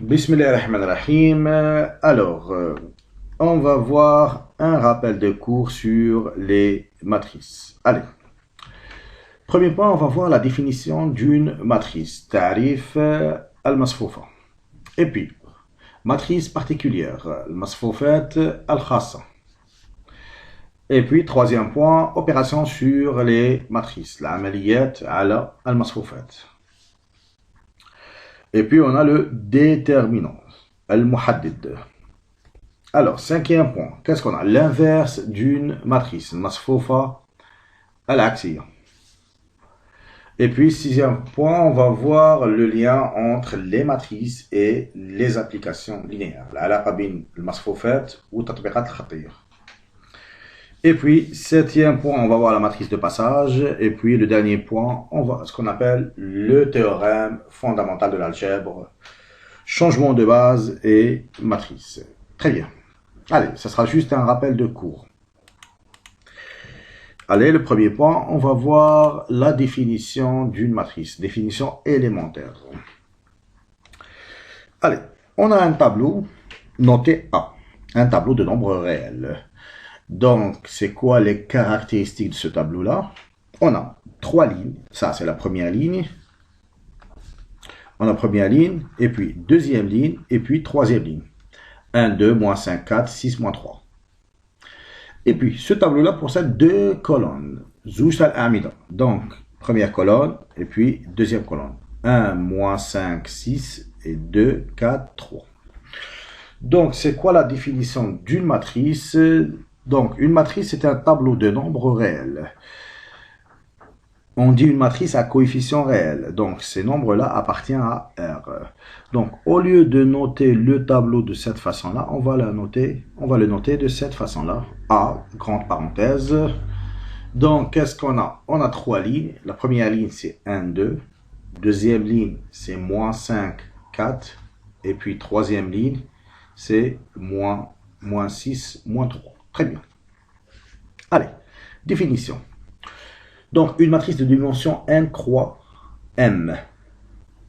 Bismillahirrahmanirrahim. Alors, on va voir un rappel de cours sur les matrices. Allez. Premier point, on va voir la définition d'une matrice. Ta'rif al-masfoufa. Et puis, matrice particulière. Al-masfoufat al-khassa. Et puis, troisième point, opération sur les matrices. L'amaliyat ala al-masfoufat. Et puis, on a le déterminant, al-muhaddid. Alors, cinquième point, qu'est-ce qu'on a? L'inverse d'une matrice, masfoufa al-aksiya. Et puis, sixième point, on va voir le lien entre les matrices et les applications linéaires. L'alaqa bin al-masfoufat ou tatbiqat al-khatiyya. Et puis, septième point, on va voir la matrice de passage. Et puis, le dernier point, on va ce qu'on appelle le théorème fondamental de l'algèbre. Changement de base et matrice. Très bien. Allez, ça sera juste un rappel de cours. Allez, le premier point, on va voir la définition d'une matrice. Définition élémentaire. Allez, on a un tableau noté A. Un tableau de nombres réels. Donc, c'est quoi les caractéristiques de ce tableau-là? On a trois lignes. Ça, c'est la première ligne. On a première ligne, et puis deuxième ligne, et puis troisième ligne. 1, 2, moins 5, 4, 6, moins 3. Et puis, ce tableau-là possède deux colonnes. Zouj al-amida. Donc, première colonne, et puis deuxième colonne. 1, moins 5, 6, et 2, 4, 3. Donc, c'est quoi la définition d'une matrice? Donc, une matrice, c'est un tableau de nombres réels. On dit une matrice à coefficient réel. Donc, ces nombres-là appartiennent à R. Donc, au lieu de noter le tableau de cette façon-là, on va le noter de cette façon-là. A, grande parenthèse. Donc, qu'est-ce qu'on a? On a trois lignes. La première ligne, c'est 1, 2. Deuxième ligne, c'est moins 5, 4. Et puis, troisième ligne, c'est moins 6, moins 3. Très bien. Allez, définition. Donc, une matrice de dimension n croix m.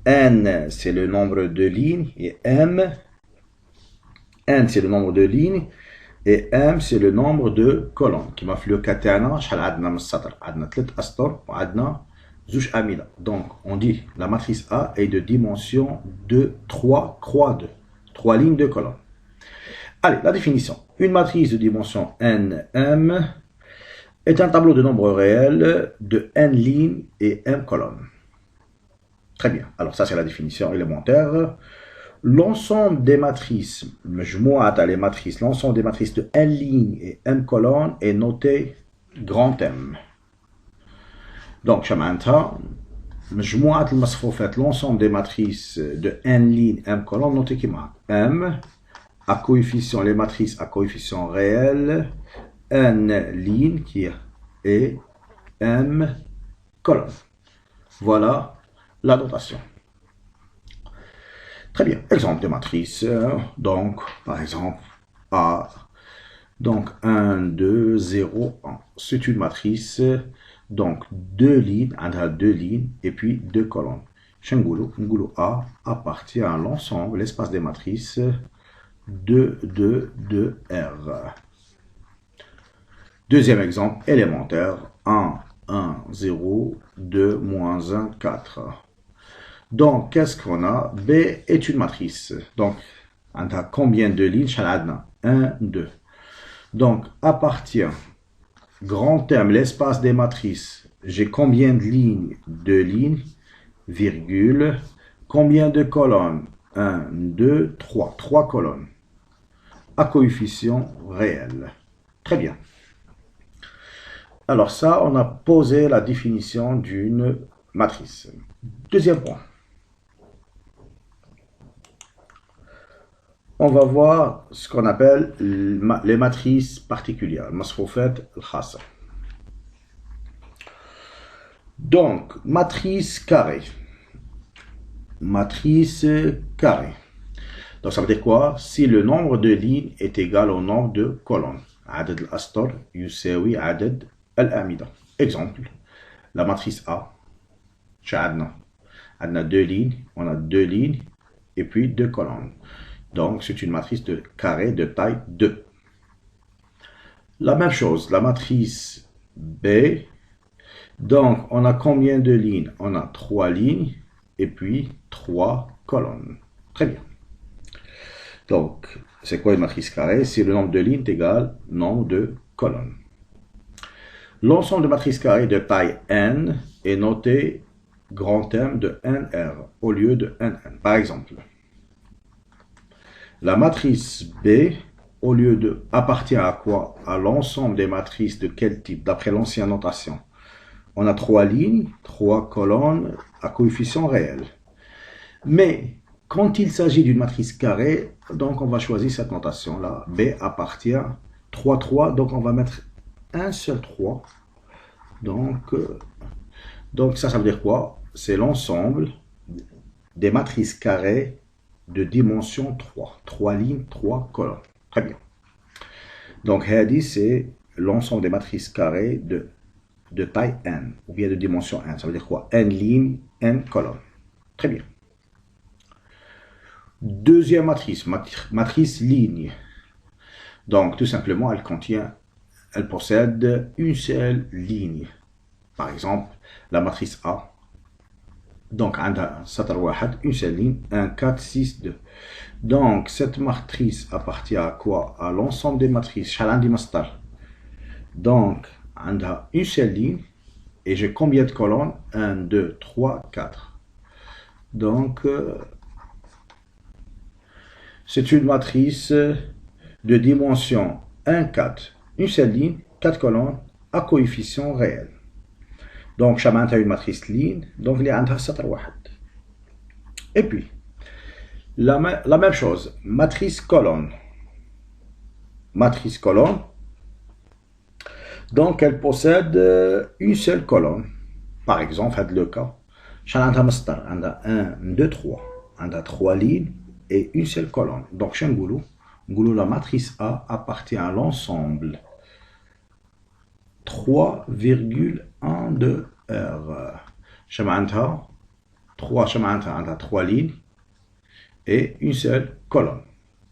N, c'est le nombre de lignes, et n, c'est le nombre de lignes, et m, c'est le nombre de colonnes. Qui m'a fait le katana, شحال عندنا من السطر؟ عندنا 3 أسطر وعندنا 2 أعمدة. Donc, on dit la matrice A est de dimension de 3 croix 2. 3 lignes de colonnes. Allez, la définition. Une matrice de dimension nm est un tableau de nombres réels de n lignes et m colonnes. Très bien. Alors ça, c'est la définition élémentaire. L'ensemble des matrices, les matrices, l'ensemble des matrices de n lignes et m colonnes est noté grand M. Donc, l'ensemble des matrices de n lignes et m colonnes noté qui M à coefficient, les matrices à coefficient réel, n ligne qui est m colonne. Voilà la notation. Très bien. Exemple de matrice. Donc, par exemple, A. Donc, 1, 2, 0, 1. C'est une matrice. Donc, deux lignes, et puis deux colonnes. Ngulu A appartient à l'ensemble, l'espace des matrices de R. Deuxième exemple élémentaire, 1, 1, 0, 2, moins 1, 4. Donc, qu'est-ce qu'on a? B est une matrice. Donc, on a combien de lignes? 1, 2. Donc, appartient, grand M, l'espace des matrices. J'ai combien de lignes? 2 lignes, virgule. Combien de colonnes? 1, 2, 3. 3 colonnes. À coefficient réel. Très bien. Alors ça, on a posé la définition d'une matrice. Deuxième point. On va voir ce qu'on appelle les matrices particulières. Masfoufat al-khassa. Donc, matrice carrée. Matrice carrée. Donc, ça veut dire quoi? Si le nombre de lignes est égal au nombre de colonnes. عدد الأسطر يساوي عدد الأعمدة. Exemple, la matrice A. عندنا deux lignes. On a deux lignes et puis 2 colonnes. Donc, c'est une matrice de carré de taille 2. La même chose, la matrice B. Donc, on a combien de lignes? On a 3 lignes et puis 3 colonnes. Très bien. Donc, c'est quoi une matrice carrée? C'est le nombre de lignes égal au nombre de colonnes. L'ensemble de matrices carrées de taille n est noté grand M de nr au lieu de nn. Par exemple, la matrice B, au lieu de, appartient à quoi? À l'ensemble des matrices de quel type? D'après l'ancienne notation. On a 3 lignes, 3 colonnes à coefficient réel. Mais, quand il s'agit d'une matrice carrée, donc on va choisir cette notation-là. B appartient 3, 3, donc on va mettre un seul 3. Donc ça veut dire quoi? C'est l'ensemble des matrices carrées de dimension 3. 3 lignes, 3 colonnes. Très bien. Donc, Hadi, c'est l'ensemble des matrices carrées de taille n, ou bien de dimension n. Ça veut dire quoi? N lignes, n colonnes. Très bien. Deuxième matrice, matrice ligne. Donc, tout simplement, elle possède une seule ligne. Par exemple, la matrice A. Donc, une seule ligne, 1, 4, 6, 2. Donc, cette matrice appartient à quoi? À l'ensemble des matrices. Donc, on a une seule ligne. Et j'ai combien de colonnes? 1, 2, 3, 4. Donc, c'est une matrice de dimension 1, 4. Une seule ligne, 4 colonnes, à coefficient réel. Donc, chaque une matrice ligne, donc il y a un satr واحد. Et puis, la même chose, matrice colonne. Matrice colonne, donc elle possède une seule colonne. Par exemple, c'est le cas. Chaque on a 1, 2, 3. On a 3 lignes et une seule colonne. Donc, chez Ngoulou, la matrice A appartient à l'ensemble 3,1 de R. Chamanta, 3 lignes et une seule colonne.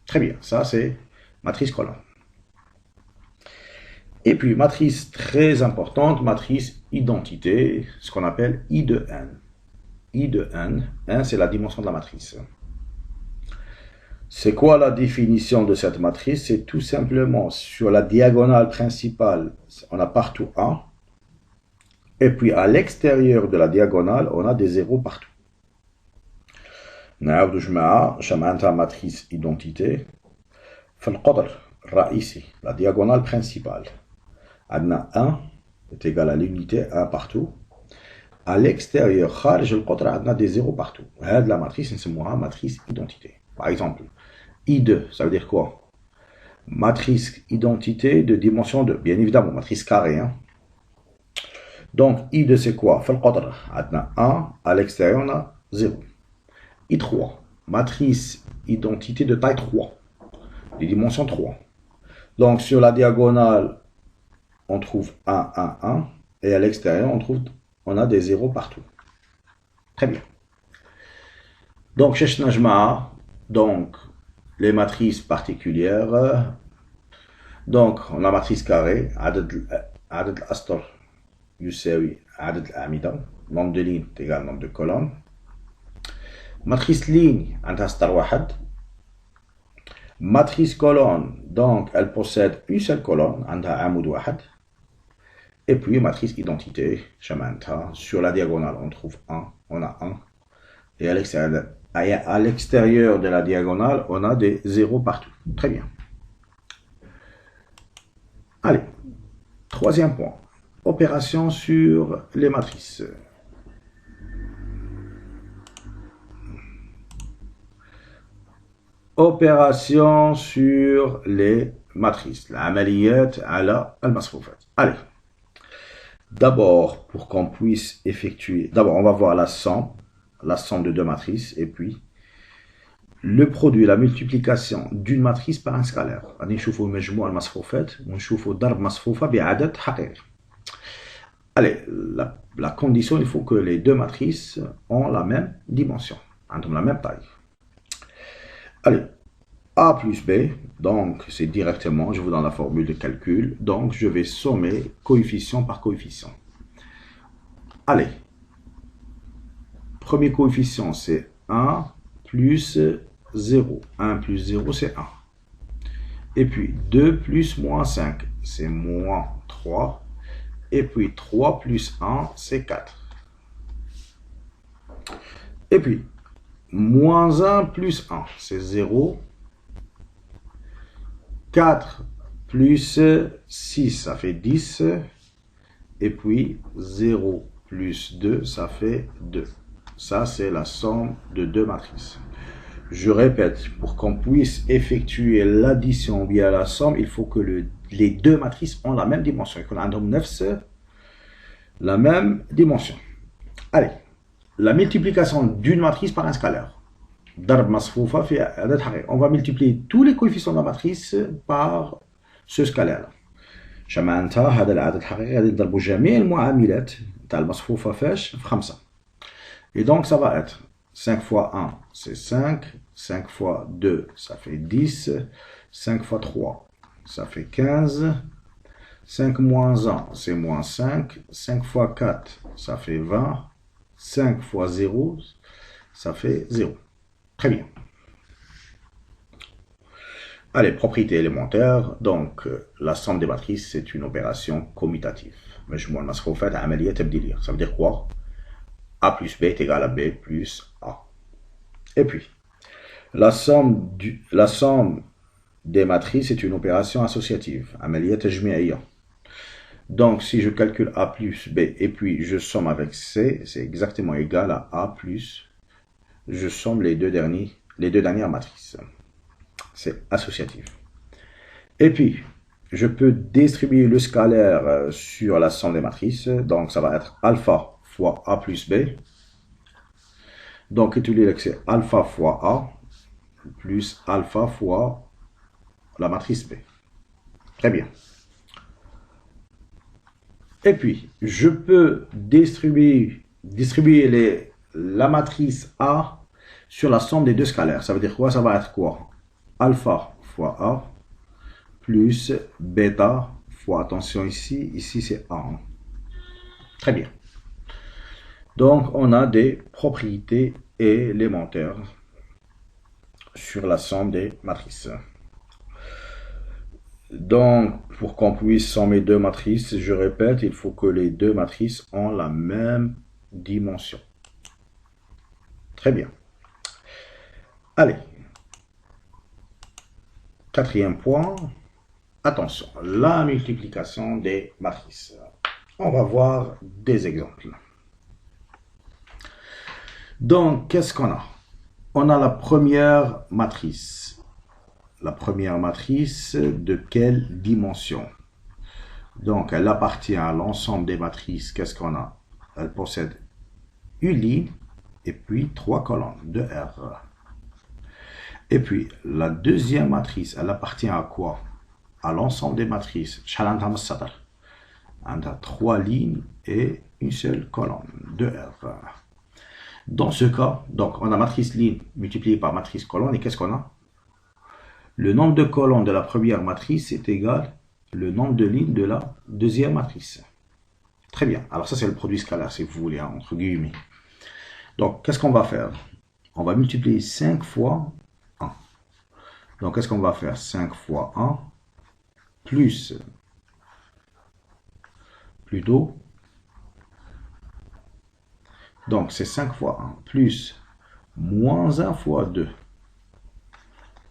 Très bien, ça c'est matrice colonne. Et puis, matrice très importante, matrice identité, ce qu'on appelle I de n. I de n, n c'est la dimension de la matrice. C'est quoi la définition de cette matrice? C'est tout simplement sur la diagonale principale, on a partout 1. Et puis à l'extérieur de la diagonale, on a des zéros partout. نعاودو جماعة شمعنتها matrice identité. في القطر الرئيسي, la diagonale principale. عندنا 1 est égal à l'unité 1 partout. À l'extérieur, خارج القطر, عندنا des zéros partout. هاد la matrice نسموها matrice identité. Par exemple, I2, ça veut dire quoi? Matrice identité de dimension 2. Bien évidemment, matrice carrée. Hein? Donc, I2, c'est quoi? في القطر, عندنا 1, à l'extérieur, on a 0. I3, matrice identité de taille 3, de dimension 3. Donc, sur la diagonale, on trouve 1, 1, 1, et à l'extérieur, on a des zéros partout. Très bien. Donc, chez Najma, donc, les matrices particulières. Donc, on a matrice carrée, عدد الأسطر يساوي عدد الأعمدة, nombre de lignes est égal au nombre de colonnes. Matrice ligne, عندها سطر واحد. Matrice colonne, donc elle possède une seule colonne, عندها عمود واحد. Et puis matrice identité, sur la diagonale on trouve 1, on a 1. Et à l'extérieur de la diagonale, on a des zéros partout. Très bien. Allez, troisième point. Opération sur les matrices. Opération sur les matrices. العمليات على المصفوفات. Allez. D'abord, pour qu'on puisse effectuer... D'abord, on va voir la somme de deux matrices, et puis le produit, la multiplication d'une matrice par un scalaire. غادي نشوفوا مجموع المصفوفات ونشوفوا ضرب مصفوفة بعدد حقيقي. Allez, la condition, il faut que les deux matrices ont la même dimension, ont la même taille. Allez, A plus B, donc c'est directement, je vous donne la formule de calcul, donc je vais sommer coefficient par coefficient. Allez, premier coefficient c'est 1 plus 0. 1 plus 0 c'est 1. Et puis 2 plus moins 5 c'est moins 3. Et puis 3 plus 1 c'est 4. Et puis moins 1 plus 1 c'est 0. 4 plus 6 ça fait 10. Et puis 0 plus 2 ça fait 2. Ça c'est la somme de deux matrices. Je répète, pour qu'on puisse effectuer l'addition via la somme, il faut que les deux matrices ont la même dimension. qu'on a la même dimension. Allez, la multiplication d'une matrice par un scalaire. On va multiplier tous les coefficients de la matrice par ce scalaire-là. جمعنتها هذا العدد الحقيقي غادي نضربوا جميع المعاملات تاع المصفوفة فاش في 5. Et donc ça va être 5 fois 1 c'est 5, 5 fois 2 ça fait 10, 5 fois 3 ça fait 15, 5 moins 1 c'est moins 5, 5 fois 4 ça fait 20, 5 fois 0 ça fait 0. Très bien. Allez, propriété élémentaire, donc la somme des matrices c'est une opération commutative. Mais je m'en masque au fait à ça veut dire quoi? A plus B est égal à B plus A. Et puis, la somme des matrices est une opération associative. Donc, si je calcule A plus B et puis je somme avec C, c'est exactement égal à A plus, je somme les deux dernières matrices. C'est associatif. Et puis, je peux distribuer le scalaire sur la somme des matrices. Donc, ça va être alpha fois A plus B. Donc, étudier c'est alpha fois A plus alpha fois la matrice B. Très bien. Et puis, je peux distribuer la matrice A sur la somme des deux scalaires. Ça veut dire quoi? Ça va être quoi? Alpha fois A plus bêta fois, attention ici c'est A. Très bien. Donc, on a des propriétés élémentaires sur la somme des matrices. Donc, pour qu'on puisse sommer deux matrices, je répète, il faut que les deux matrices ont la même dimension. Très bien. Allez. Quatrième point. Attention, la multiplication des matrices. On va voir des exemples. Donc, qu'est-ce qu'on a? On a la première matrice. La première matrice de quelle dimension? Donc, elle appartient à l'ensemble des matrices. Qu'est-ce qu'on a? Elle possède une ligne et puis 3 colonnes de R. Et puis, la deuxième matrice, elle appartient à quoi? À l'ensemble des matrices. On a 3 lignes et une seule colonne de R. Dans ce cas, donc on a matrice ligne multipliée par matrice colonne, et qu'est-ce qu'on a? Le nombre de colonnes de la première matrice est égal au nombre de lignes de la deuxième matrice. Très bien. Alors ça, c'est le produit scalaire, si vous voulez, hein, entre guillemets. Donc, qu'est-ce qu'on va faire? On va multiplier 5 fois 1. Donc, qu'est-ce qu'on va faire? 5 fois 1 plus, plutôt, donc c'est 5 fois 1 plus moins 1 fois 2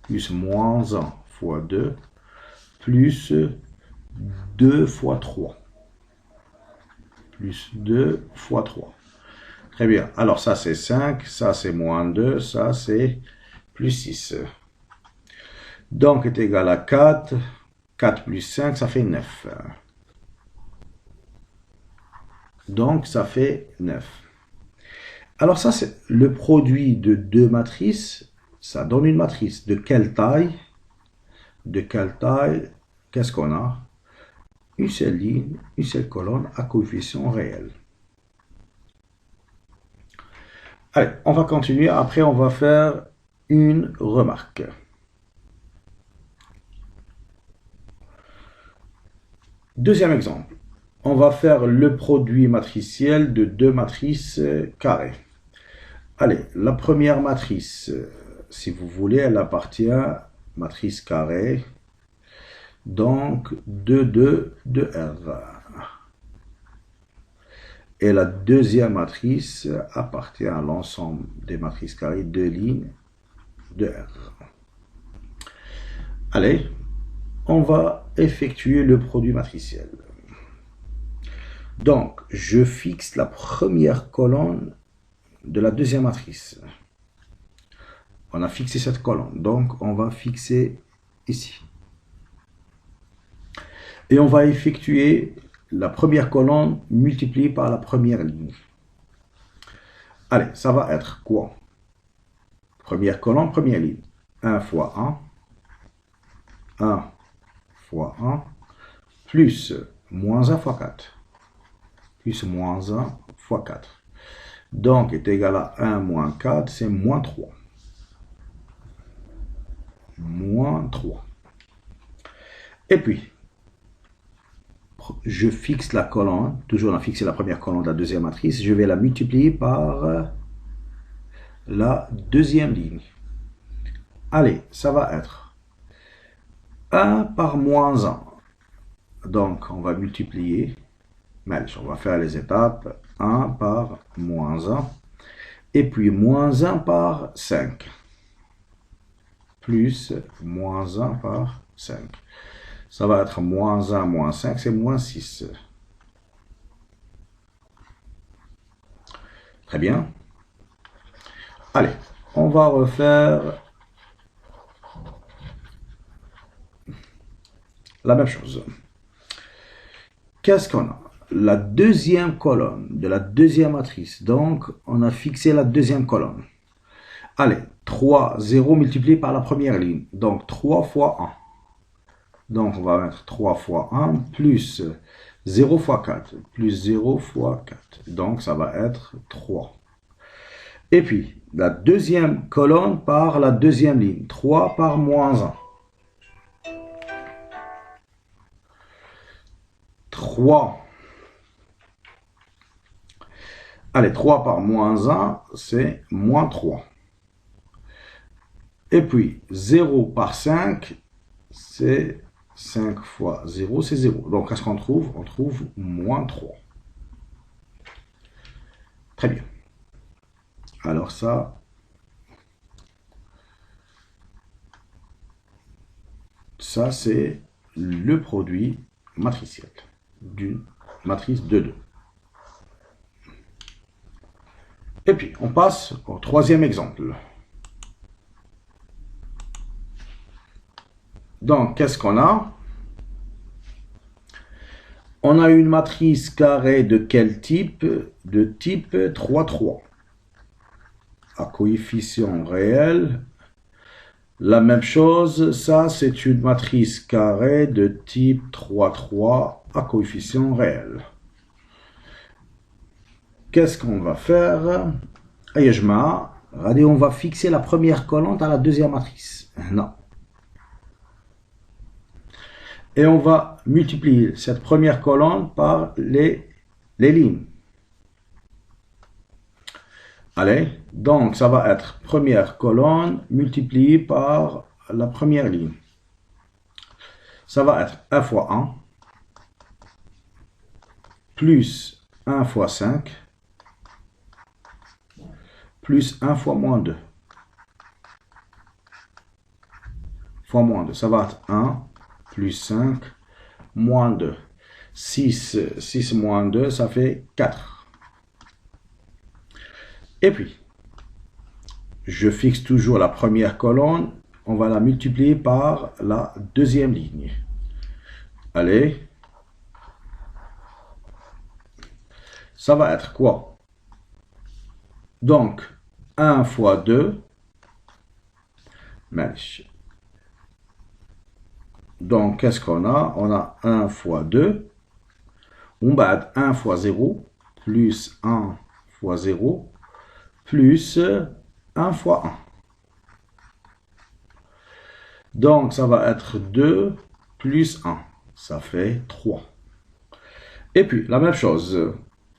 plus moins 1 fois 2 plus 2 fois 3 plus 2 fois 3. Très bien. Alors ça c'est 5, ça c'est moins 2, ça c'est plus 6. Donc est égal à 4. 4 plus 5, ça fait 9. Donc ça fait 9. Alors ça c'est le produit de deux matrices. Ça donne une matrice. De quelle taille? De quelle taille? Qu'est-ce qu'on a? Une seule ligne, une seule colonne à coefficient réel. Allez, on va continuer. Après, on va faire une remarque. Deuxième exemple. On va faire le produit matriciel de deux matrices carrées. Allez, la première matrice, si vous voulez, elle appartient à matrice carrée. Donc, 2, 2, 2, R. Et la deuxième matrice appartient à l'ensemble des matrices carrées, 2 lignes, de R. Allez, on va effectuer le produit matriciel. Donc, je fixe la première colonne de la deuxième matrice. On a fixé cette colonne, donc on va fixer ici. Et on va effectuer la première colonne multipliée par la première ligne. Allez, ça va être quoi? Première colonne, première ligne. 1 fois 1. 1 fois 1. Plus moins 1 fois 4. Plus moins 1 fois 4. Donc, est égal à 1 moins 4, c'est moins 3. Moins 3. Et puis, je fixe la colonne, toujours on a fixé la première colonne de la deuxième matrice, je vais la multiplier par la deuxième ligne. Allez, ça va être 1 par moins 1. Donc, on va multiplier, on va faire les étapes, 1 par moins 1, et puis moins 1 par 5, plus moins 1 par 5. Ça va être moins 1, moins 5, c'est moins 6. Très bien. Allez, on va refaire la même chose. Qu'est-ce qu'on a? La deuxième colonne de la deuxième matrice. Donc, on a fixé la deuxième colonne. Allez, 3, 0 multiplié par la première ligne. Donc, 3 fois 1. Donc, on va mettre 3 fois 1 plus 0 fois 4. Plus 0 fois 4. Donc, ça va être 3. Et puis, la deuxième colonne par la deuxième ligne. 3 par moins 1. 3. Allez, 3 par moins 1, c'est moins 3. Et puis, 0 par 5, c'est 5 fois 0, c'est 0. Donc, qu'est-ce qu'on trouve? On trouve moins 3. Très bien. Alors ça, c'est le produit matriciel d'une matrice de 2. Et puis, on passe au troisième exemple. Donc, qu'est-ce qu'on a? On a une matrice carrée de quel type? De type 3, 3. À coefficient réel. La même chose, ça c'est une matrice carrée de type 3, 3 à coefficient réel. Qu'est-ce qu'on va faire? Regardez, on va fixer la première colonne à la deuxième matrice. Non. Et on va multiplier cette première colonne par les lignes. Allez, donc ça va être première colonne multipliée par la première ligne. Ça va être 1 fois 1 plus 1 fois 5 plus 1 fois moins 2. Fois moins 2, ça va être 1 plus 5 moins 2. 6 moins 2, ça fait 4. Et puis, je fixe toujours la première colonne, on va la multiplier par la deuxième ligne. Allez. Ça va être quoi? Donc, 1 fois 2. Donc, qu'est-ce qu'on a? On a 1 fois 2. On va être 1 fois 0 plus 1 fois 0 plus 1 fois 1. Donc, ça va être 2 plus 1. Ça fait 3. Et puis, la même chose.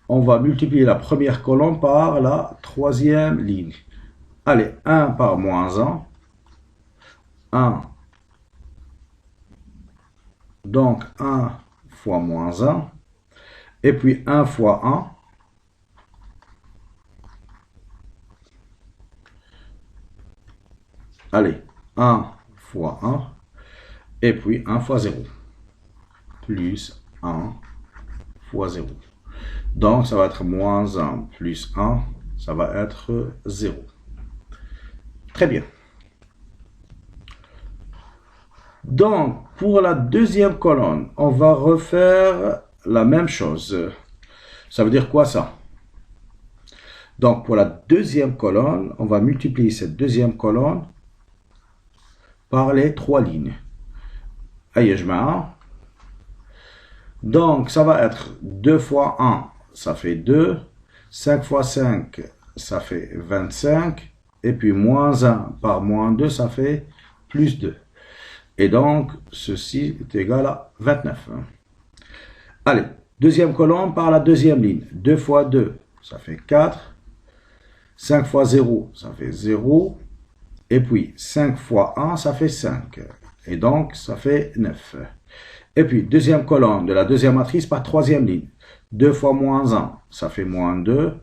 On va multiplier la première colonne par la troisième ligne. Allez, 1 par moins 1. 1. Donc, 1 fois moins 1. Et puis, 1 fois 1. Allez, 1 fois 1. Et puis, 1 fois 0. Plus 1 fois 0. Donc, ça va être moins 1 plus 1. Ça va être 0. Très bien. Donc, pour la deuxième colonne, on va refaire la même chose. Ça veut dire quoi ça? Donc, pour la deuxième colonne, on va multiplier cette deuxième colonne par les 3 lignes. Aïe, je mets. Donc, ça va être 2 fois 1, ça fait 2. 5 fois 5, ça fait 25. Et puis, moins 1 par moins 2, ça fait plus 2. Et donc, ceci est égal à 29. Allez, deuxième colonne par la deuxième ligne. 2 fois 2, ça fait 4. 5 fois 0, ça fait 0. Et puis, 5 fois 1, ça fait 5. Et donc, ça fait 9. Et puis, deuxième colonne de la deuxième matrice par troisième ligne. 2 fois moins 1, ça fait moins 2.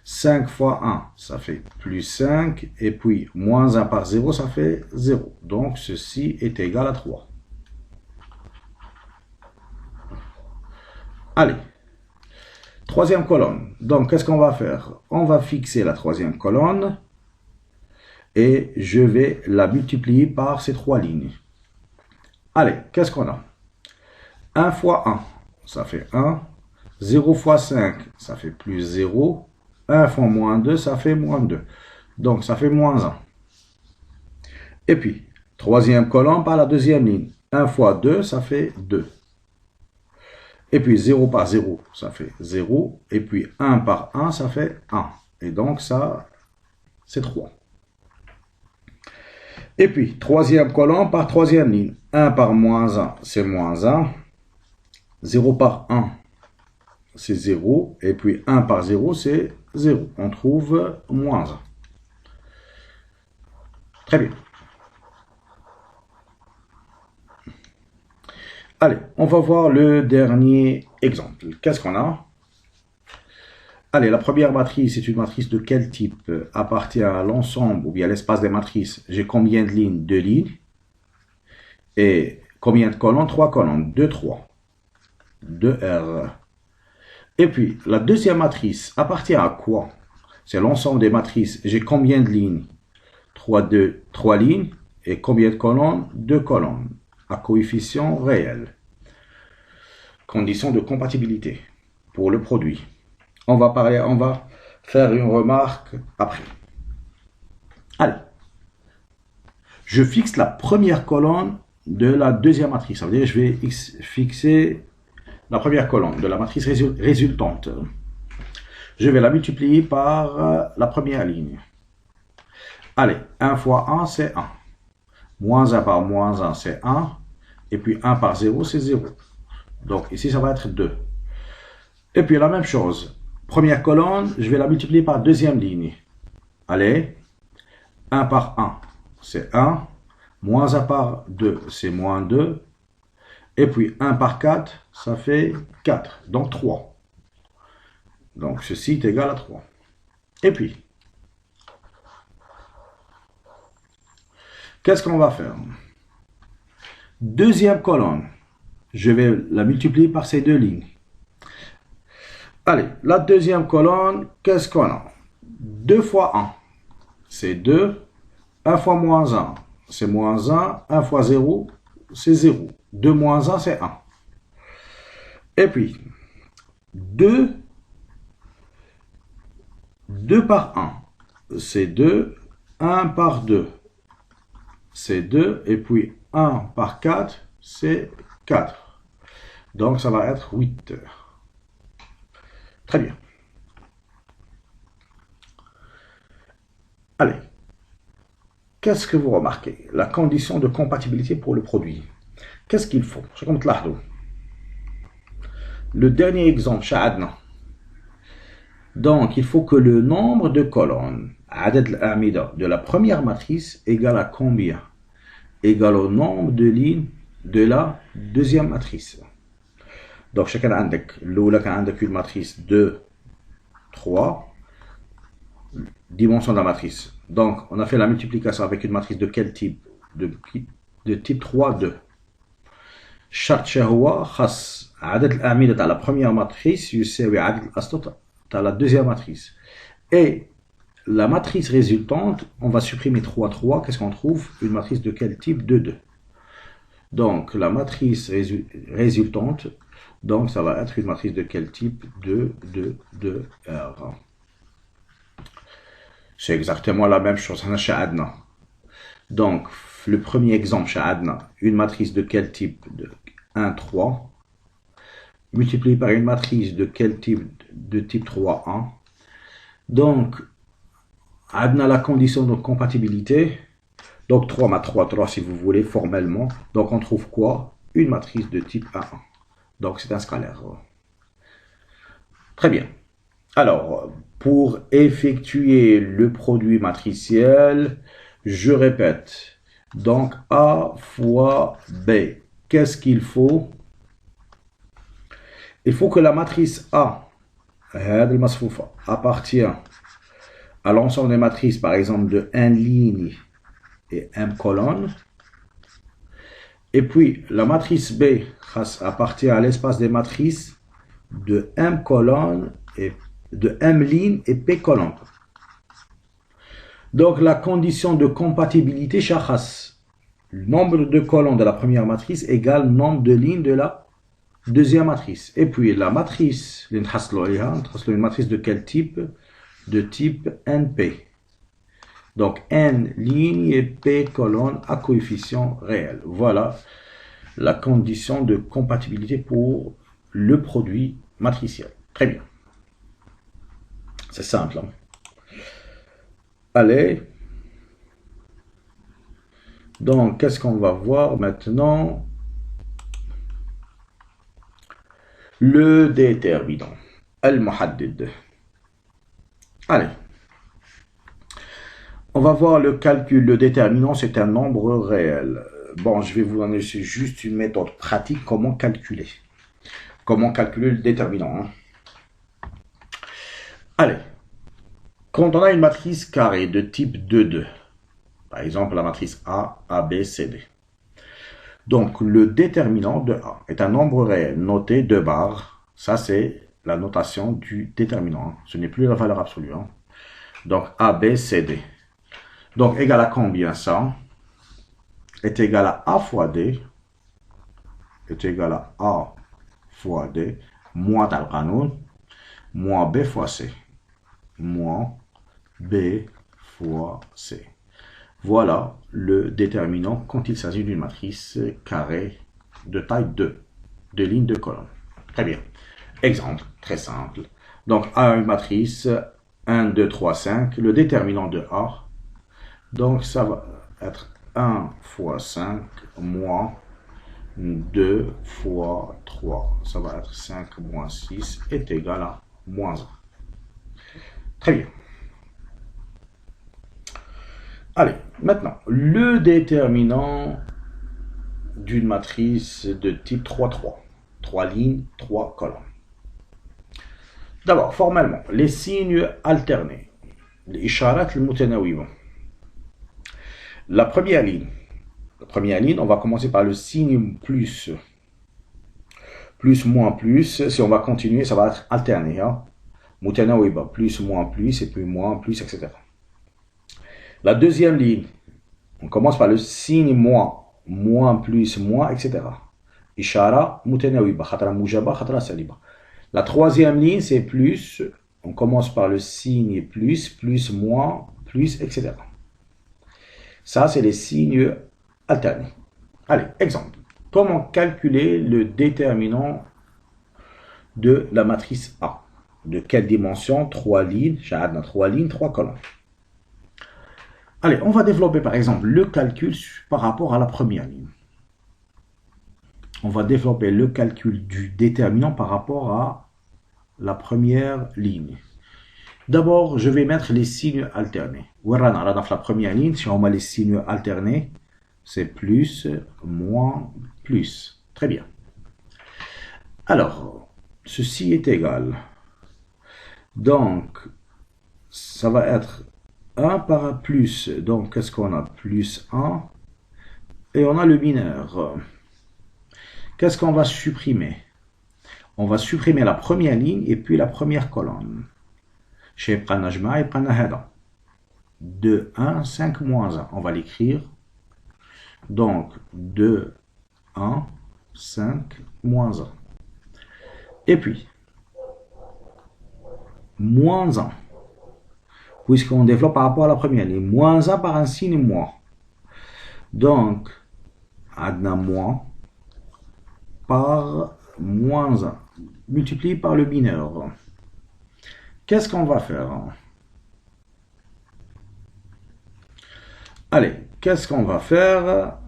5 fois 1, ça fait plus 5. Et puis, moins 1 par 0, ça fait 0. Donc, ceci est égal à 3. Allez. Troisième colonne. Donc, qu'est-ce qu'on va faire? On va fixer la troisième colonne. Et je vais la multiplier par ces 3 lignes. Allez, qu'est-ce qu'on a? 1 fois 1, ça fait 1. 0 fois 5, ça fait plus 0. 1 fois moins 2, ça fait moins 2. Donc, ça fait moins 1. Et puis, troisième colonne par la deuxième ligne. 1 fois 2, ça fait 2. Et puis, 0 par 0, ça fait 0. Et puis, 1 par 1, ça fait 1. Et donc, ça, c'est 3. Et puis, troisième colonne par troisième ligne. 1 par moins 1, c'est moins 1. 0 par 1, c'est 0. Et puis 1 par 0, c'est 0. On trouve moins 1. Très bien. Allez, on va voir le dernier exemple. Qu'est-ce qu'on a? Allez, la première matrice est une matrice de quel type? Appartient à l'ensemble ou bien à l'espace des matrices. J'ai combien de lignes? 2 lignes. Et combien de colonnes? 3 colonnes. 2, 3. 2R. Et puis, la deuxième matrice appartient à quoi? C'est l'ensemble des matrices. J'ai combien de lignes? 3 lignes. Et combien de colonnes? 2 colonnes. À coefficient réel. Condition de compatibilité pour le produit. On va faire une remarque après. Allez. Je fixe la première colonne de la deuxième matrice. Ça veut dire que je vais fixer la première colonne de la matrice résultante. Je vais la multiplier par la première ligne. Allez, 1 fois 1, c'est 1. Moins 1 par moins 1, c'est 1. Et puis 1 par 0, c'est 0. Donc ici, ça va être 2. Et puis la même chose. Première colonne, je vais la multiplier par deuxième ligne. Allez, 1 par 1, c'est 1. Moins 1 par 2, c'est moins 2. Et puis 1 par 4, ça fait 4. Donc 3. Donc ceci est égal à 3. Et puis, qu'est-ce qu'on va faire? Deuxième colonne, je vais la multiplier par ces deux lignes. Allez, la deuxième colonne, qu'est-ce qu'on a? 2 fois 1, c'est 2. 1 fois moins 1, c'est moins 1. 1 fois 0, c'est 0. 2 moins 1, c'est 1. Et puis, 2 par 1, c'est 2. 1 par 2, c'est 2. Et puis, 1 par 4, c'est 4. Donc, ça va être 8. Très bien. Allez. qu'est-ce que vous remarquez? La condition de compatibilité pour le produit. Qu'est-ce qu'il faut? Le dernier exemple, شاهدنا. Donc, il faut que le nombre de colonnes, عدد الأعمدة de la première matrice égale à combien? Égale au nombre de lignes de la deuxième matrice. Donc, chacun عندك الأولى كان عندك une matrice 2, 3, dimension de la matrice. Donc, on a fait la multiplication avec une matrice de quel type? De type 3, 2. الشرط هو خاص عدد الأعمدة تاع la première matrice يساوي عدد الأسطح تاع la deuxième matrice. Et la matrice résultante, on va supprimer 3, 3. Qu'est-ce qu'on trouve? Une matrice de quel type? De 2. Donc, la matrice résultante, donc ça va être une matrice de quel type? De R. C'est exactement la même chose. Donc, le premier exemple, une matrice de quel type? De 1, 3, multiplié par une matrice de quel type? De type 3, 1. Donc, on a la condition de compatibilité. Donc, 3 ma 3, 3 si vous voulez, formellement. Donc, on trouve quoi? Une matrice de type 1, 1. Donc, c'est un scalaire. Très bien. Alors, pour effectuer le produit matriciel, je répète. Donc, A fois B. Qu'est-ce qu'il faut? Il faut que la matrice A, appartient à l'ensemble des matrices, par exemple, de n ligne et m colonne. Et puis, la matrice B appartient à l'espace des matrices de m colonne et de m ligne et p colonne. Donc, la condition de compatibilité, le nombre de colonnes de la première matrice égale le nombre de lignes de la deuxième matrice. Et puis, la matrice, une matrice de quel type? De type NP. Donc, N lignes et P colonnes à coefficient réel. Voilà la condition de compatibilité pour le produit matriciel. Très bien. C'est simple. Hein? Allez. Donc, qu'est-ce qu'on va voir maintenant? Le déterminant. Al-Muhaddid. Allez. On va voir le calcul. Le déterminant, c'est un nombre réel. Bon, je vais vous donner juste une méthode pratique. Comment calculer? Comment calculer le déterminant? Hein? Allez. Quand on a une matrice carrée de type 2, 2, par exemple la matrice A, A, B, C, D. Donc, le déterminant de A est un nombre réel noté 2 barres. Ça, c'est la notation du déterminant. Hein. Ce n'est plus la valeur absolue. Hein. Donc, A, B, C, D. Donc, égal à combien ça? Est égal à A fois D. Est égal à A fois D. Moins Talqanoun. Moins B fois C. Moins B fois C. Voilà le déterminant quand il s'agit d'une matrice carrée de taille 2, de lignes de colonne. Très bien. Exemple, très simple. Donc, A a une matrice 1, 2, 3, 5. Le déterminant de A, donc ça va être 1 fois 5 moins 2 fois 3. Ça va être 5 moins 6 est égal à moins 1. Très bien. Allez, maintenant, le déterminant d'une matrice de type 3, 3. 3 lignes, 3 colonnes. D'abord, formellement, les signes alternés. Les isharat al-mutanawiba. La première ligne, on va commencer par le signe plus. Plus, moins, plus. Si on va continuer, ça va être alterné. Hein? Mutanawiba, plus, et puis moins, plus, etc. La deuxième ligne, on commence par le signe moins, moins, plus, moins, etc. Ishara, mutanawiba, khatra mujaba, khatra saliba. La troisième ligne, c'est plus. On commence par le signe plus, moins, plus, etc. Ça, c'est les signes alternés. Allez, exemple. Comment calculer le déterminant de la matrice A? De quelle dimension? 3 lignes. J'ai 3 lignes, 3 colonnes. Allez, on va développer par exemple le calcul par rapport à la première ligne. On va développer le calcul du déterminant par rapport à la première ligne. D'abord, je vais mettre les signes alternés. Voilà, dans la première ligne, si on met les signes alternés, c'est plus, moins, plus. Très bien. Alors, ceci est égal. Donc, ça va être 1 par plus. Donc, qu'est-ce qu'on a? Plus 1. Et on a le mineur. Qu'est-ce qu'on va supprimer? On va supprimer la première ligne et puis la première colonne. Chez Pranajma et Pranahada. 2, 1, 5, moins 1. On va l'écrire. Donc, 2, 1, 5, moins 1. Et puis, moins 1. Puisqu'on développe par rapport à la première ligne. Moins 1 par un signe moins. Donc, adna moins par moins 1. Multiplié par le mineur. Qu'est-ce qu'on va faire? Allez, qu'est-ce qu'on va faire?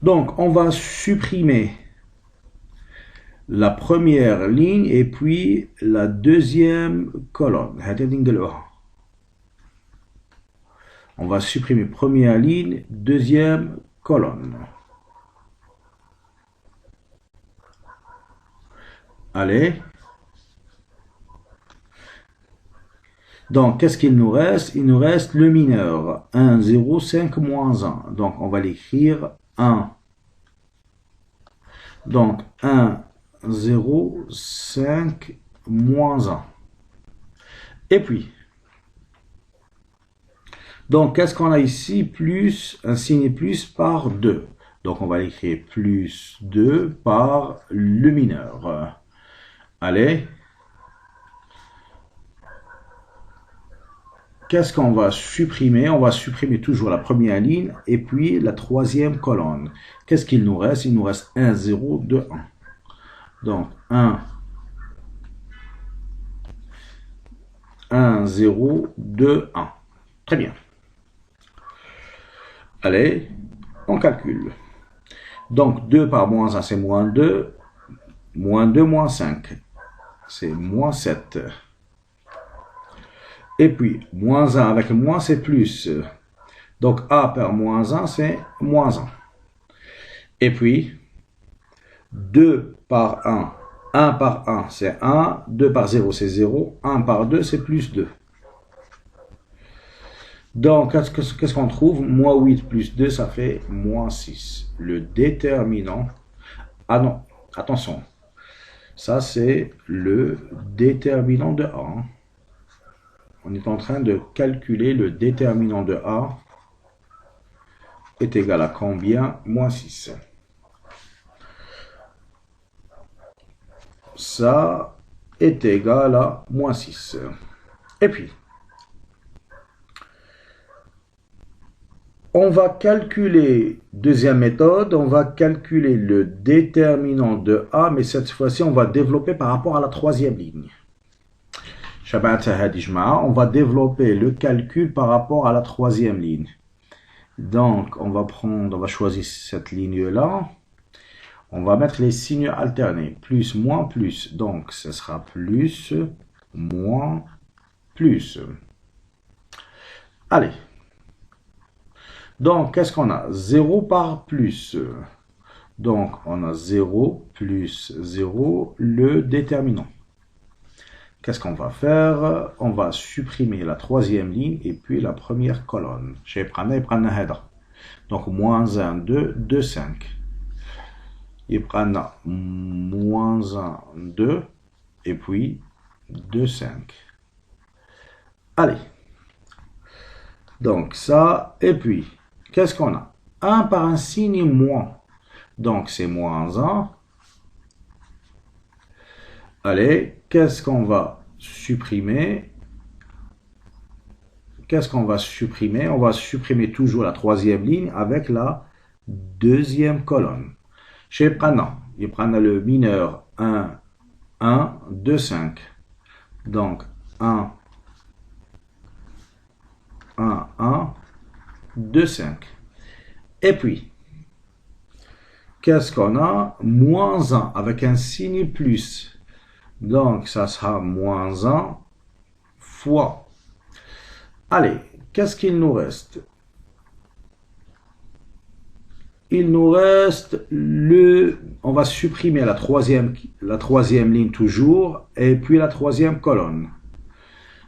Donc, on va supprimer la première ligne et puis la deuxième colonne. On va supprimer première ligne, deuxième colonne. Allez. Donc, qu'est-ce qu'il nous reste? Il nous reste le mineur. 1, 0, 5, moins 1. Donc, on va l'écrire 1. Donc, 1, 0, 5, moins 1. Et puis, donc, qu'est-ce qu'on a ici? Plus, un signe plus par 2. Donc, on va l'écrire plus 2 par le mineur. Allez. Qu'est-ce qu'on va supprimer? On va supprimer toujours la première ligne et puis la troisième colonne. Qu'est-ce qu'il nous reste? Il nous reste 1, 0, 2, 1. Donc, 1, 1, 0, 2, 1. Très bien. Allez, on calcule. Donc, 2 par moins 1, c'est moins 2. Moins 2, moins 5. C'est moins 7. Et puis, moins 1 avec moins, c'est plus. Donc, A par moins 1, c'est moins 1. Et puis, 2 par 1. 1 par 1, c'est 1. 2 par 0, c'est 0. 1 par 2, c'est plus 2. Donc, qu'est-ce qu'on trouve? Moins 8 plus 2, ça fait moins 6. Le déterminant... Ah non, attention. Ça, c'est le déterminant de A. On est en train de calculer le déterminant de A est égal à combien? Moins 6. Ça est égal à moins 6. Et puis, on va calculer, deuxième méthode, on va calculer le déterminant de A, mais cette fois-ci, on va développer par rapport à la troisième ligne. On va développer le calcul par rapport à la troisième ligne. Donc, on va choisir cette ligne-là. On va mettre les signes alternés. Plus, moins, plus. Donc, ce sera plus, moins, plus. Allez. Donc, qu'est-ce qu'on a? 0 par plus. Donc, on a 0 plus 0, le déterminant. Qu'est-ce qu'on va faire? On va supprimer la troisième ligne et puis la première colonne. Donc, moins 1, 2, 2, 5. Il prend moins 1, 2 et puis 2, 5. Allez. Donc, ça, et puis, qu'est-ce qu'on a? 1 par un signe moins. Donc, c'est moins 1. Allez, qu'est-ce qu'on va supprimer? qu'est-ce qu'on va supprimer? On va supprimer toujours la troisième ligne avec la deuxième colonne. Chez Prana, il prend le mineur 1, 1, 2, 5. Donc 1, 1, 1, 2, 5. Et puis, qu'est-ce qu'on a? Moins 1 avec un signe plus. Donc, ça sera moins 1 fois. Allez, qu'est-ce qu'il nous reste? Il nous reste on va supprimer la troisième ligne toujours, et puis la troisième colonne.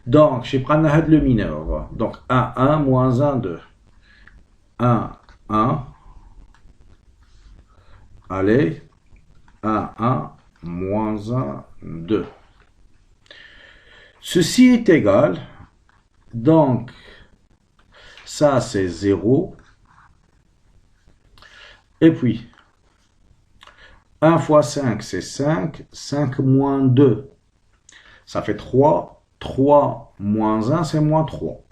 Donc, je prends le mineur. Donc, 1, 1, moins 1, 2. 1, 1. Allez, 1, 1, moins 1, 2. Ceci est égal, donc, ça c'est 0. Et puis, 1 fois 5, c'est 5. 5 moins 2, ça fait 3. 3 moins 1, c'est moins 3.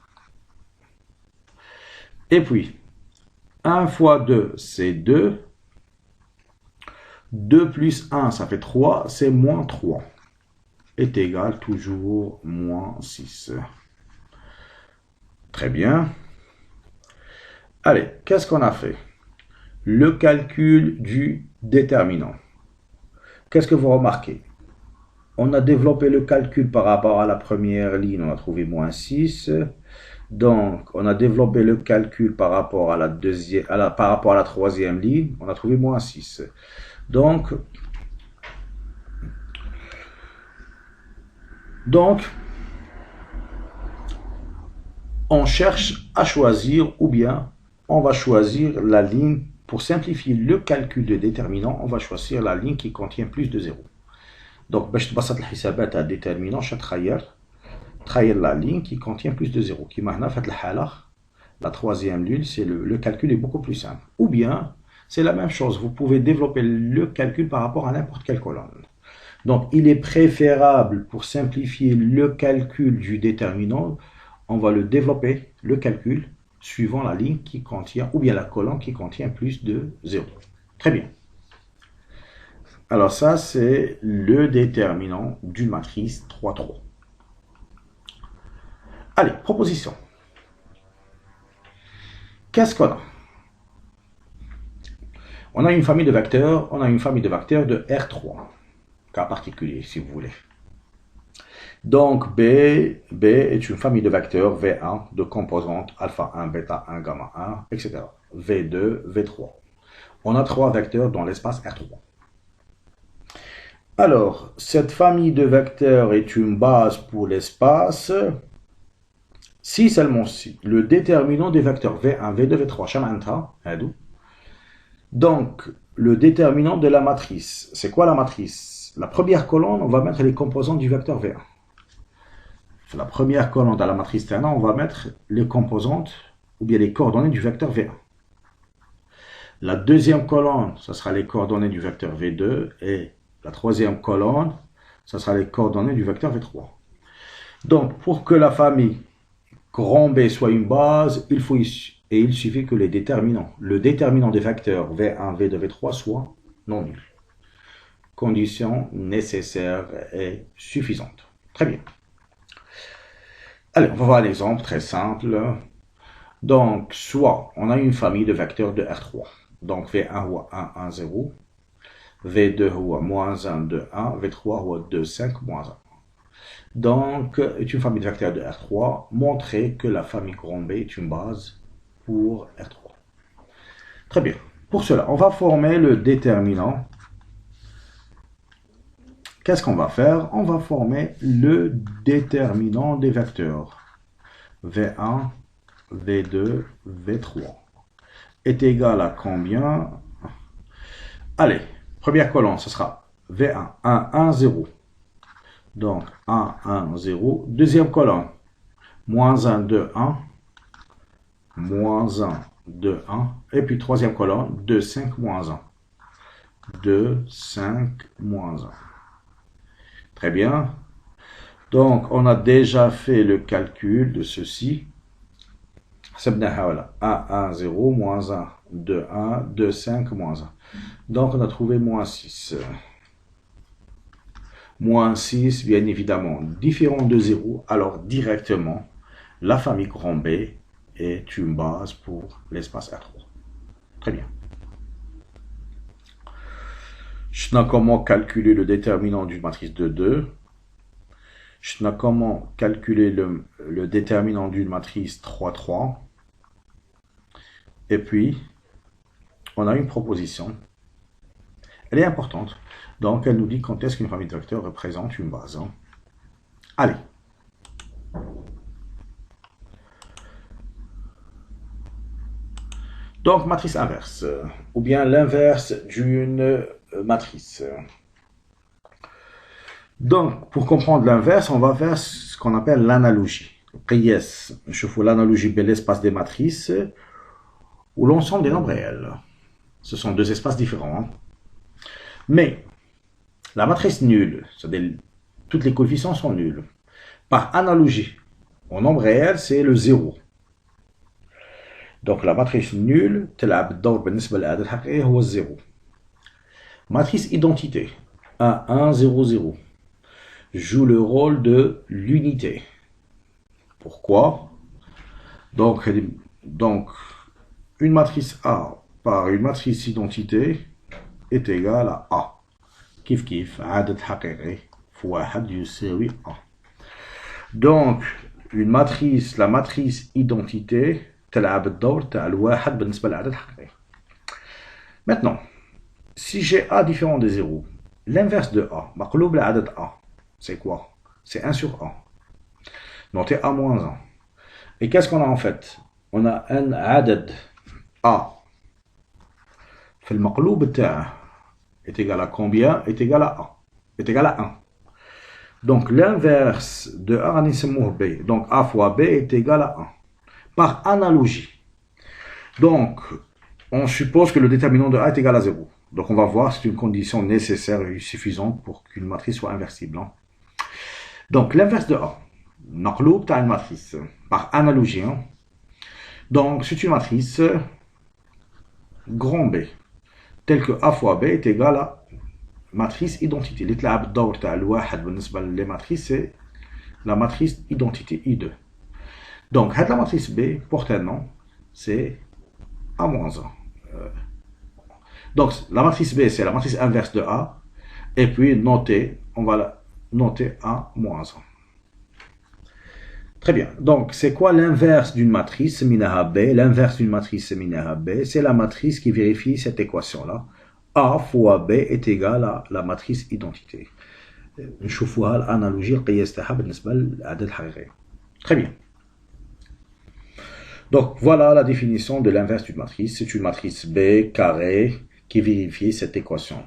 Et puis, 1 fois 2, c'est 2. 2 plus 1, ça fait 3, c'est moins 3. Est égal toujours moins 6. Très bien. Allez, qu'est-ce qu'on a fait? Le calcul du déterminant. Qu'est-ce que vous remarquez? On a développé le calcul par rapport à la première ligne, on a trouvé moins 6. Donc, on a développé le calcul par rapport à la deuxième, par rapport à la troisième ligne, on a trouvé moins 6. Donc, on cherche à choisir, ou bien on va choisir la ligne, pour simplifier le calcul de déterminant, on va choisir la ligne qui contient plus de 0. Donc, باش تبسط الحسابات à déterminant, تخيل la ligne qui contient plus de 0. Qui maintenant fait la troisième ligne, c'est le calcul est beaucoup plus simple. Ou bien, c'est la même chose, vous pouvez développer le calcul par rapport à n'importe quelle colonne. Donc, il est préférable, pour simplifier le calcul du déterminant, on va le développer, le calcul, suivant la ligne qui contient, ou bien la colonne qui contient plus de 0. Très bien. Alors ça, c'est le déterminant d'une matrice 3-3. Allez, proposition. Qu'est-ce qu'on a? On a une famille de vecteurs, de R3. Cas particulier, si vous voulez. Donc, B est une famille de vecteurs V1 de composantes alpha 1, bêta 1, gamma 1, etc. V2, V3. On a 3 vecteurs dans l'espace R3. Alors, cette famille de vecteurs est une base pour l'espace si seulement si le déterminant des vecteurs V1, V2, V3, donc le déterminant de la matrice, c'est quoi la matrice? La première colonne, on va mettre les composantes du vecteur V1. La première colonne de la matrice T1, on va mettre les composantes ou bien les coordonnées du vecteur V1. La deuxième colonne, ce sera les coordonnées du vecteur V2 et la troisième colonne, ce sera les coordonnées du vecteur V3. Donc, pour que la famille grand B soit une base, il suffit que le déterminant des vecteurs V1, V2, V3 soit non nul. Condition nécessaire et suffisante. Très bien. Allez, on va voir un exemple très simple. Donc, soit on a une famille de vecteurs de R3. Donc, V1 ou 1, 1, 0. V2 ou moins 1, 2, 1. V3 ou 2, 5, moins 1. Donc, est une famille de vecteurs de R3. Montrer que la famille grand B est une base pour R3. Très bien. Pour cela, on va former le déterminant. Qu'est-ce qu'on va faire? On va former le déterminant des vecteurs. V1, V2, V3 est égal à combien? Allez, première colonne, ce sera V1, 1, 1, 0. Donc, 1, 1, 0. Deuxième colonne, moins 1, 2, 1. Moins 1, 2, 1. Et puis, troisième colonne, 2, 5, moins 1. 2, 5, moins 1. Très bien. Donc, on a déjà fait le calcul de ceci. حسبناها ولا 1, 1, 0, moins 1, 2, 1, 2, 5, moins 1. Donc on a trouvé moins 6. Moins 6, bien évidemment, différent de 0, alors directement, la famille grand B est une base pour l'espace R3. Très bien. Je sais comment calculer le déterminant d'une matrice de 2. Je sais comment calculer le déterminant d'une matrice 3, 3. Et puis, on a une proposition. Elle est importante. Donc, elle nous dit quand est-ce qu'une famille de vecteurs représente une base. Allez. Donc, matrice inverse, ou bien l'inverse d'une matrice. Donc, pour comprendre l'inverse, on va faire ce qu'on appelle l'analogie. Je fais l'analogie de l'espace des matrices ou l'ensemble des nombres réels. Ce sont deux espaces différents. Mais, la matrice nulle, c'est-à-dire toutes les coefficients sont nuls. Par analogie, au nombre réel, c'est le 0. Donc la matrice nulle, تلعب الدور بالنسبة للعدد الحقيقي هو 0. Matrice identité, 1, 1, 0, 0, joue le rôle de l'unité. Pourquoi? Donc, une matrice A par une matrice identité est égale à A. كيف كيف عدد حقيقي في واحد يساوي A. Donc, la matrice identité تلعب الدور تاع الواحد بالنسبة للعدد الحقيقي. Maintenant, si j'ai A différent de 0, l'inverse de A, مقلوب لعدد A, c'est quoi? C'est 1 sur A. Notez A moins 1. Et qu'est-ce qu'on a en fait? On a un عدد A في المقلوب تاعه est égal à combien? Est égal à A. Est égal à 1. Donc l'inverse de A, on نسموه B. Donc A fois B est égal à 1. Par analogie. Donc, on suppose que le déterminant de A est égal à 0. Donc on va voir, c'est une condition nécessaire et suffisante pour qu'une matrice soit inversible. Donc l'inverse de A, مقلوب تاع une matrice, par analogie. Donc c'est une matrice grand B, telle que A fois B est égal à matrice identité. اللي تلعب الدور تاع الواحد بالنسبة للي matrices, c'est la matrice identité I2. Donc la matrice B porte un nom, c'est A-1. Donc la matrice B, c'est la matrice inverse de A, et puis on va la noter A-1. Très bien. Donc, c'est quoi l'inverse d'une matrice minaha B? L'inverse d'une matrice minaha B, c'est la matrice qui vérifie cette équation-là. A fois B est égal à la matrice identité. نشوفوها الانالوجي القياس تاعها بالنسبة للأعداد الحقيقية. Très bien. Donc, voilà la définition de l'inverse d'une matrice. C'est une matrice B carrée qui vérifie cette équation.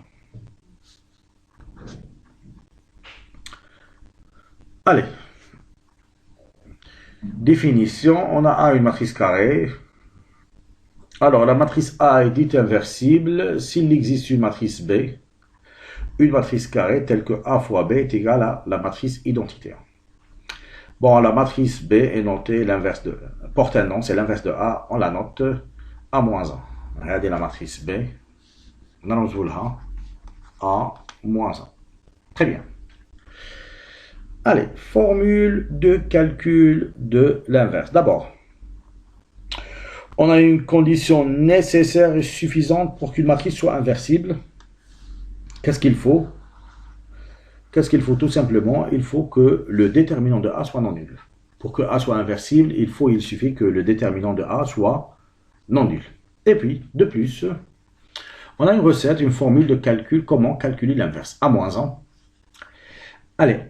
Allez. Définition, on a A, une matrice carrée. Alors, la matrice A est dite inversible s'il existe une matrice B, une matrice carrée telle que A fois B est égale à la matrice identitaire. Bon, la matrice B est notée l'inverse de... porte un nom, c'est l'inverse de A, on la note A-1. Regardez la matrice B. On a A-1. Très bien. Allez, formule de calcul de l'inverse. D'abord, on a une condition nécessaire et suffisante pour qu'une matrice soit inversible. Qu'est-ce qu'il faut? Qu'est-ce qu'il faut? Tout simplement, il faut que le déterminant de A soit non nul. Pour que A soit inversible, il suffit que le déterminant de A soit non nul. Et puis, de plus, on a une recette, une formule de calcul, comment calculer l'inverse. A-1. Allez.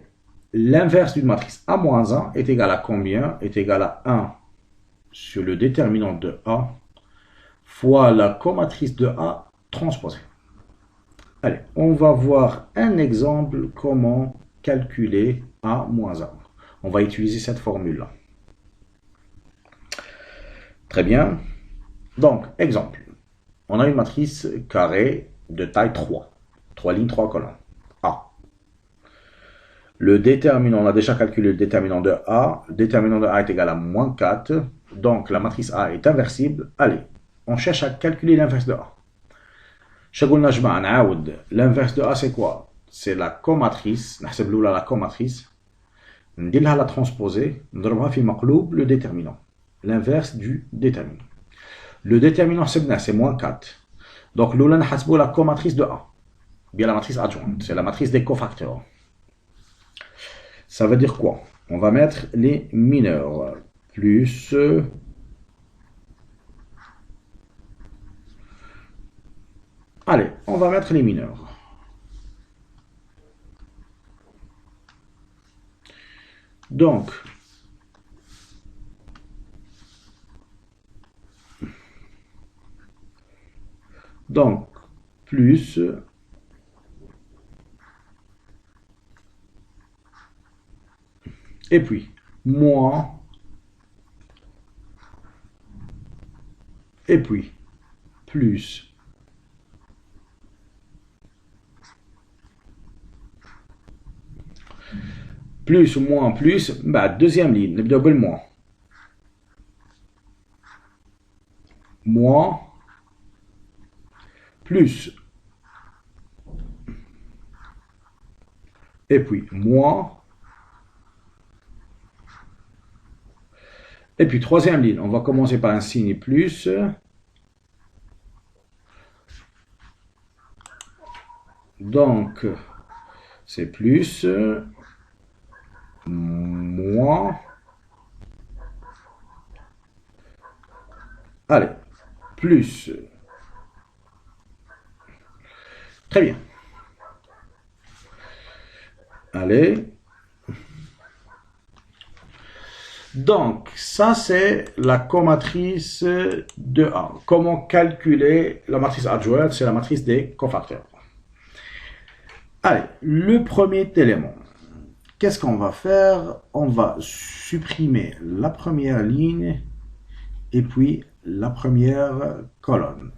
L'inverse d'une matrice A-1 est égal à combien? Est égal à 1 sur le déterminant de A fois la comatrice de A transposée. Allez, on va voir un exemple comment calculer A-1. On va utiliser cette formule-là. Très bien. Donc, exemple. On a une matrice carrée de taille 3. 3 lignes, 3 colonnes. A. Le déterminant, on a déjà calculé le déterminant de A. Le déterminant de A est égal à moins 4. Donc, la matrice A est inversible. Allez, on cherche à calculer l'inverse de A. L'inverse de A, c'est quoi? C'est la comatrice. La comatrice. نديرها la transposée. نضربها في مقلوب le déterminant. L'inverse du déterminant. Le déterminant, c'est moins 4. Donc, l'oula نحسبوا la comatrice de A. Bien la matrice adjointe. C'est la matrice des cofacteurs. Ça veut dire quoi? On va mettre les mineurs. Plus... Allez, on va mettre les mineurs. Donc, plus... Et puis, moins... Et puis, plus... Plus ou moins plus, bah, deuxième ligne, double moins. Moins, plus. Et puis, moins. Et puis, troisième ligne, on va commencer par un signe plus. Donc, c'est plus, moins. Allez, plus. Très bien. Allez. Donc, ça c'est la comatrice de A. Comment calculer la matrice adjointe? C'est la matrice des cofacteurs. Allez, le premier élément. Qu'est-ce qu'on va faire? On va supprimer la première ligne et puis la première colonne.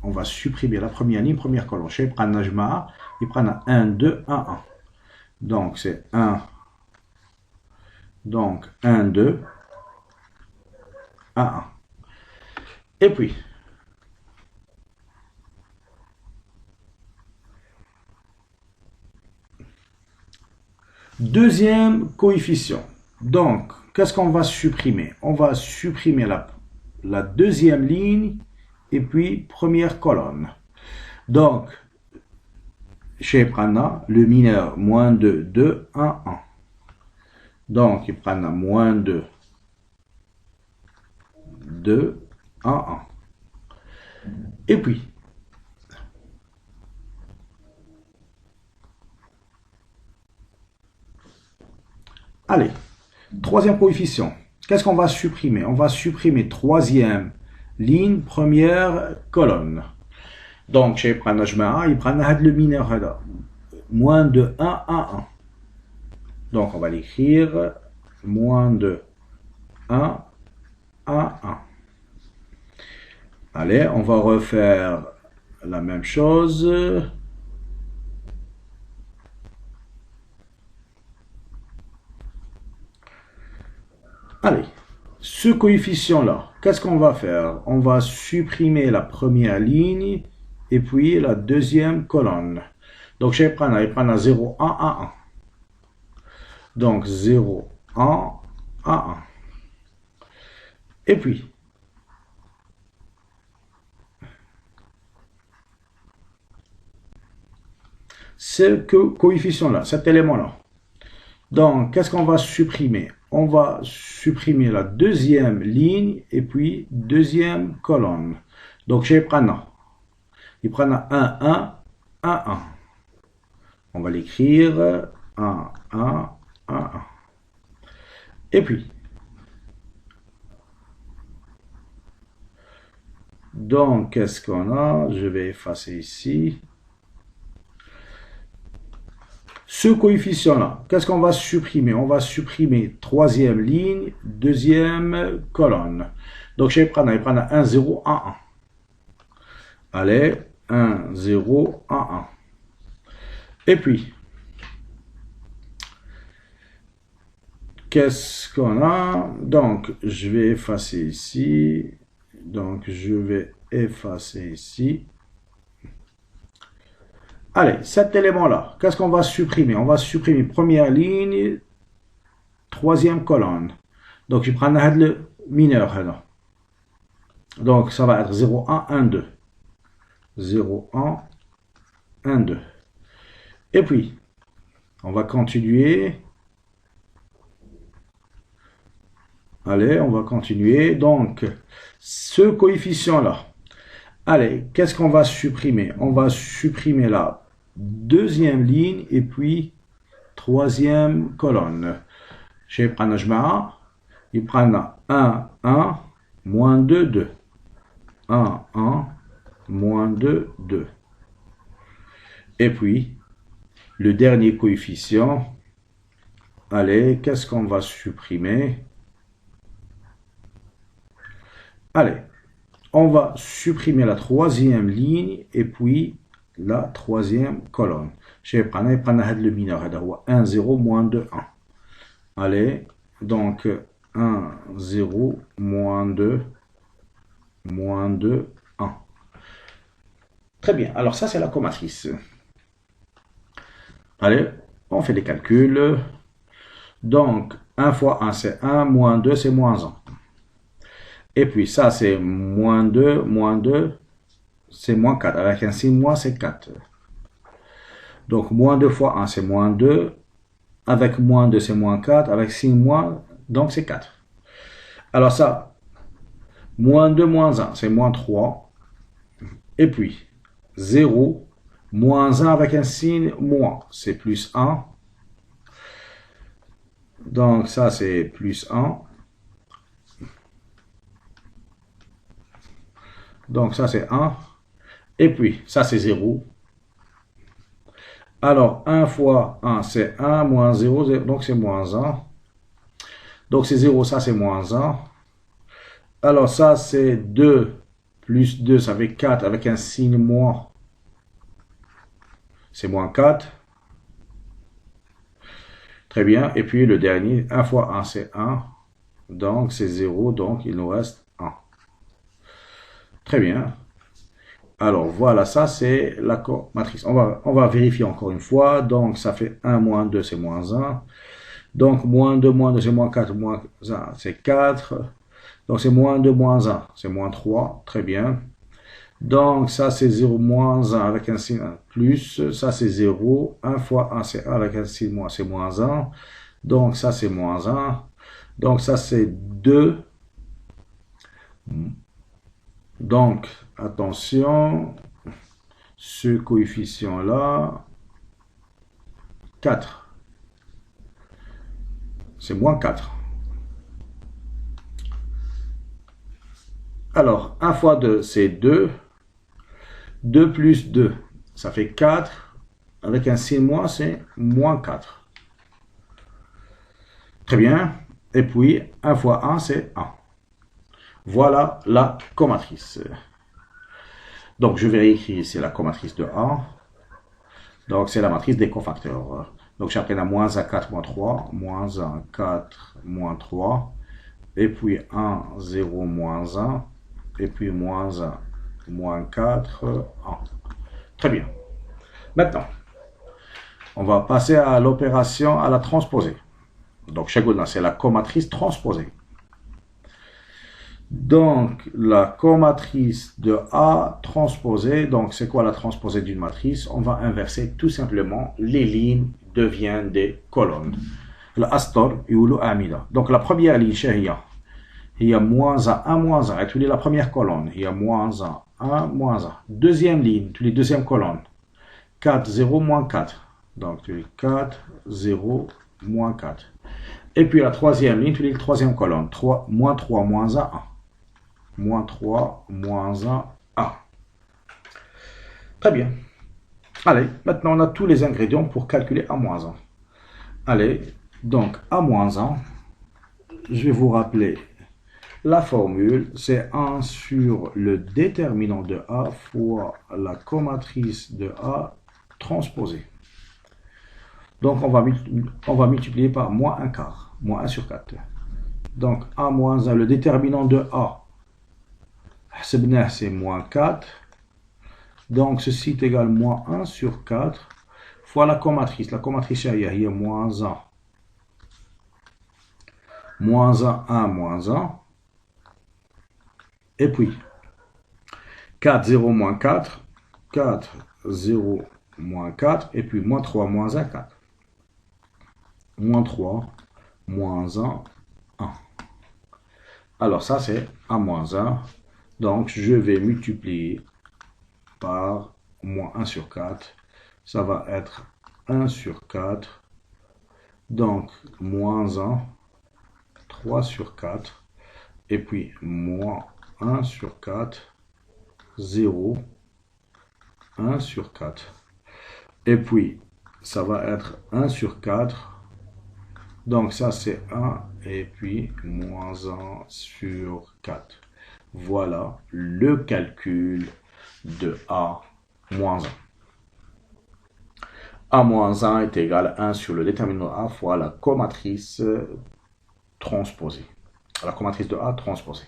On va supprimer la première ligne, première colonne. Je vais prendre Najma, il prend 1, 2, 1, 1. Donc c'est 1. Donc 1, 2, 1, 1. Et puis, deuxième coefficient. Donc, qu'est-ce qu'on va supprimer? On va supprimer la deuxième ligne et puis première colonne. Donc, chez Prana, le mineur, moins 2, 2, 1, 1. Donc, il prend moins 2, 2, 1, 1. Et puis, allez, troisième coefficient. Qu'est-ce qu'on va supprimer? On va supprimer troisième ligne, première colonne. Donc, chez Pranajma, il prend le mineur, moins de 1, 1, 1. Donc, on va l'écrire moins de 1, 1, 1. Allez, on va refaire la même chose. Allez, ce coefficient-là, qu'est-ce qu'on va faire? On va supprimer la première ligne et puis la deuxième colonne. Donc, je vais prendre 0, 1, 1, 1. Donc, 0, 1, 1, 1. Et puis, ce coefficient-là, cet élément-là. Donc, qu'est-ce qu'on va supprimer? On va supprimer la deuxième ligne et puis deuxième colonne. Donc, je vais prendre. Il prend 1, 1, 1, 1. On va l'écrire 1, 1, 1, 1. Et puis, donc, qu'est-ce qu'on a? Je vais effacer ici. Ce coefficient-là, qu'est-ce qu'on va supprimer? On va supprimer troisième ligne, deuxième colonne. Donc, je vais prendre 1, 0, 1, 1. Allez, 1, 0, 1, 1. Et puis, qu'est-ce qu'on a? Donc, je vais effacer ici. Donc, je vais effacer ici. Allez, cet élément-là, qu'est-ce qu'on va supprimer? On va supprimer première ligne, troisième colonne. Donc, je prends le mineur. Là. Donc, ça va être 0, 1, 1, 2. 0, 1, 1, 2. Et puis, on va continuer. Allez, on va continuer. Donc, ce coefficient-là. Allez, qu'est-ce qu'on va supprimer? On va supprimer la deuxième ligne et puis troisième colonne. Je vais prendre جماعة. Il prend 1, 1, moins 2, 2. 1, 1, moins 2, 2. Et puis, le dernier coefficient. Allez, qu'est-ce qu'on va supprimer? Allez, on va supprimer la troisième ligne et puis la troisième colonne. Je vais prendre le mineur. 1, 0, moins 2, 1. Allez, donc 1, 0, moins 2, 1. Très bien, alors ça c'est la comatrice. Allez, on fait les calculs. Donc, 1 fois 1 c'est 1, moins 2 c'est moins 1. Et puis ça c'est moins 2, c'est moins 4. Avec un signe moins c'est 4. Donc, moins 2 fois 1 c'est moins 2. Avec moins 2 c'est moins 4. Avec signe moins, donc c'est 4. Alors ça, moins 2, moins 1 c'est moins 3. Et puis, 0, moins 1 avec un signe moins, c'est plus 1. Donc ça c'est plus 1. Donc ça c'est 1. Et puis ça c'est 0. Alors 1 fois 1 c'est 1, moins 0, 0 donc c'est moins 1. Donc c'est 0, ça c'est moins 1. Alors ça c'est 2 plus 2, ça fait 4 avec un signe moins. C'est moins 4. Très bien. Et puis le dernier, 1 fois 1 c'est 1. Donc c'est 0, donc il nous reste 1. Très bien. Alors voilà, ça c'est la comatrice. On va vérifier encore une fois. Donc ça fait 1 moins 2 c'est moins 1. Donc moins 2 c'est moins 4, moins 1 c'est 4. Donc c'est moins 2 moins 1 c'est moins 3. Très bien. Donc ça c'est 0 moins 1 avec un signe plus. Ça c'est 0. 1 fois 1 c'est 1 avec un signe moins, c'est moins 1. Donc ça c'est moins 1. Donc ça c'est 2. Donc, attention, ce coefficient-là, 4. C'est moins 4. Alors, 1 fois 2, c'est 2. 2 plus 2, ça fait 4. Avec un signe moins, c'est moins 4. Très bien. Et puis, 1 fois 1, c'est 1. Voilà la comatrice. Donc, je vais réécrire ici la comatrice de A. Donc, c'est la matrice des cofacteurs. Donc, j'apprends à moins 1, 4, moins 3. Moins 1, 4, moins 3. Et puis 1, 0, moins 1. Et puis moins 1, moins 4, 1. Très bien. Maintenant, on va passer à l'opération à la transposée. Donc, c'est la comatrice transposée. Donc, la comatrice de A transposée, donc c'est quoi la transposée d'une matrice? On va inverser tout simplement, les lignes deviennent des colonnes. L'astor et le amida. Donc, la première ligne, il y a moins 1, 1, moins 1, et tu lis la première colonne, il y a moins 1, 1, moins 1. Deuxième ligne, tu lis deuxième colonne, 4, 0, moins 4. Donc, tu lis 4, 0, moins 4. Et puis la troisième ligne, tu lis la troisième colonne, 3, moins 3, moins 1, 1. Moins 3, moins 1, 1. Très bien. Allez, maintenant on a tous les ingrédients pour calculer A moins 1. Allez, donc A moins 1, je vais vous rappeler la formule, c'est 1 sur le déterminant de A fois la comatrice de A transposée. Donc on va multiplier par moins 1 quart. moins 1 sur 4. Donc, A moins 1, le déterminant de A, c'est moins 4. Donc, ceci est égal à moins 1 sur 4 fois la comatrice. La comatrice, il y a moins 1. Moins 1, 1, moins 1. Et puis, 4, 0, moins 4. 4, 0, moins 4. Et puis, moins 3, moins 1, 4. Moins 3, moins 1, 1. Alors, ça, c'est A moins 1. Donc, je vais multiplier par moins 1 sur 4. Ça va être 1 sur 4. Donc, moins 1, 3 sur 4. Et puis, moins 1 sur 4, 0, 1 sur 4. Et puis, ça va être 1 sur 4. Donc, ça, c'est 1. Et puis, moins 1 sur 4. Voilà le calcul de A moins 1. A moins 1 est égal à 1 sur le déterminant A fois la comatrice transposée. La comatrice de A transposée.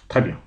Très bien.